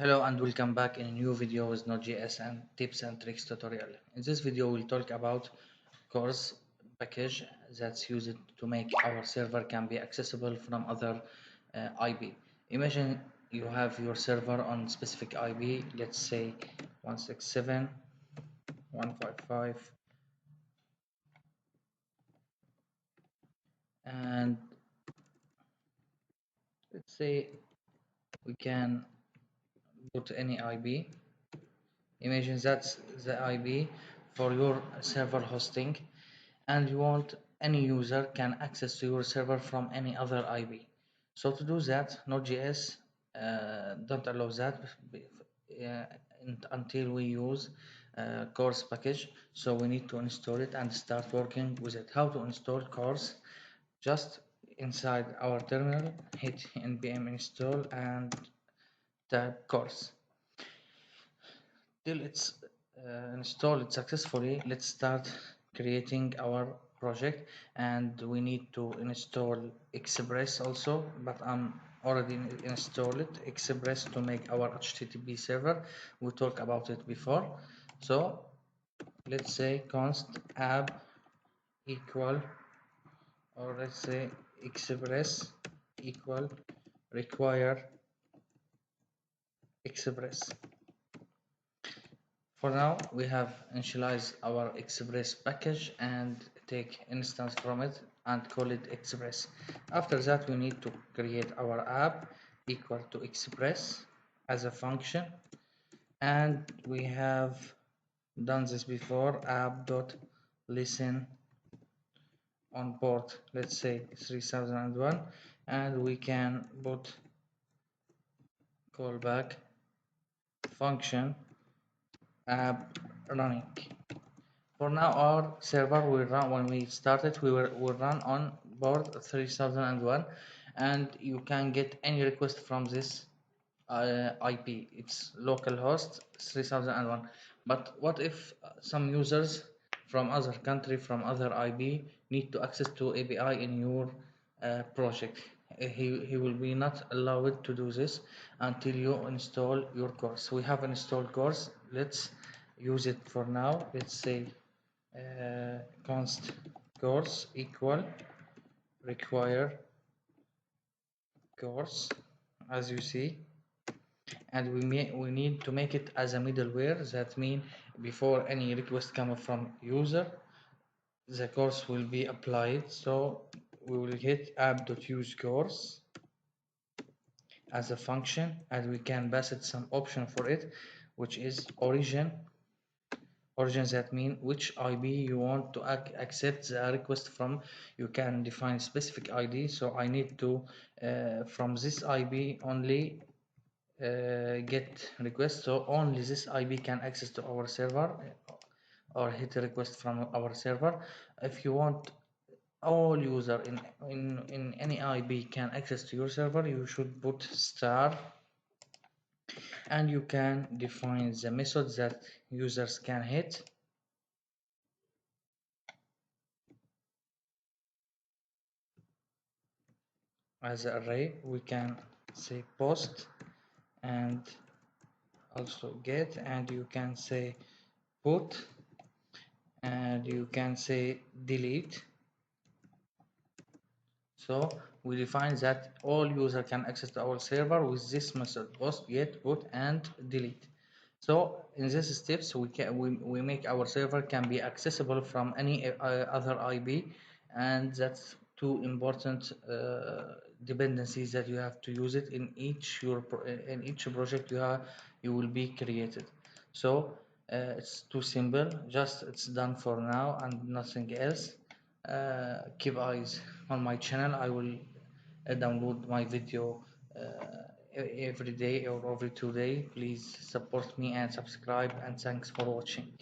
Hello and welcome back in a new video with Node.js and tips and tricks tutorial. In this video we'll talk about CORS package that's used to make our server can be accessible from other IP. Imagine you have your server on specific IP, let's say 167.155, and let's say we can put any IP. Imagine that's the IP for your server hosting, and you want any user can access to your server from any other IP. So to do that, Node.js don't allow that until we use CORS package. So we need to install it and start working with it. How to install CORS? Just inside our terminal, hit npm install and type CORS. Till it's installed successfully, let's start creating our project, and we need to install express also, but I'm already installed express to make our http server. We talked about it before. So let's say const app equal, or let's say express equal require express. For now, we have initialized our express package and take instance from it and call it express. After that, we need to create our app equal to express as a function, and we have done this before. App.listen on port, let's say 3001, and we can put callback function app running. For now, our server will run. When we started, we will run on board 3001, and you can get any request from this IP. It's localhost 3001. But what if some users from other country, from other IP, need to access to API in your project? He will be not allowed to do this until you install your course. We have installed course. Let's use it for now. Let's say const course equal require course, as you see, and we need to make it as a middleware. That means before any request come from user, the course will be applied. So we will hit app.use course as a function, and we can pass it some option for it, which is origin. That mean which IP you want to accept the request from. You can define specific ID, so I need to from this IP only get request, so only this IP can access to our server or hit a request from our server. If you want all user in any IP can access to your server, you should put star, and you can define the methods that users can hit. As an array, we can say post and also get, and you can say put, and you can say delete. So we define that all user can access to our server with this method: post, get, put, and delete. So in these steps, we make our server can be accessible from any other IP, and that's two important dependencies that you have to use it in each project you will be created. So it's too simple. Just it's done for now and nothing else. Keep eyes on my channel. I will download my video every day or every 2 days. Please support me and subscribe, and thanks for watching.